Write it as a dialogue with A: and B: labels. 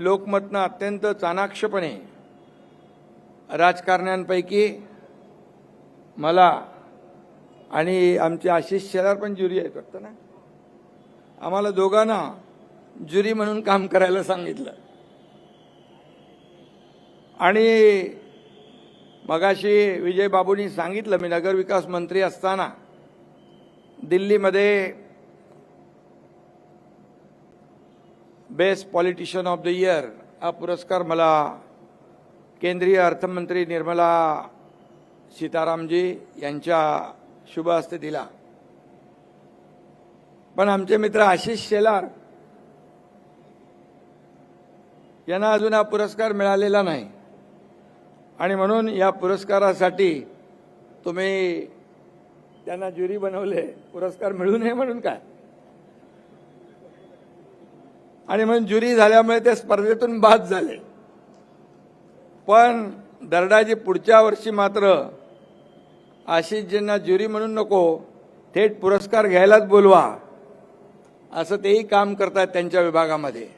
A: लोकमतनं अत्यंत चाणाक्षपणे राजकारण्यांपैकी मला आणि आमचे आशिष शेलार पण ज्युरी आहेत वाटतं ना, आम्हाला दोघांना ज्युरी म्हणून काम करायला सांगितलं. आणि मगाशी विजय बाबूंनी सांगितलं, मी नगरविकास मंत्री असताना दिल्लीमध्ये best politician of the year हा पुरस्कार मला केंद्रीय अर्थमंत्री निर्मला सीतारामजी यांच्या शुभ हस्ते दिला. पण आमचे मित्र आशिष शेलार यांना अजून हा पुरस्कार मिळालेला नाही आणि म्हणून या पुरस्कारासाठी तुम्ही त्यांना ज्युरी बनवले, पुरस्कार मिळू नये म्हणून काय, आणि म्हणून ज्युरी झाल्यामुळे ते स्पर्धेतून बाद झाले. पण दर्डाजी पुढच्या वर्षी मात्र आशिषजींना ज्युरी म्हणून नको, थेट पुरस्कार घ्यायलाच बोलवा, असं तेही काम करतात त्यांच्या विभागामध्ये.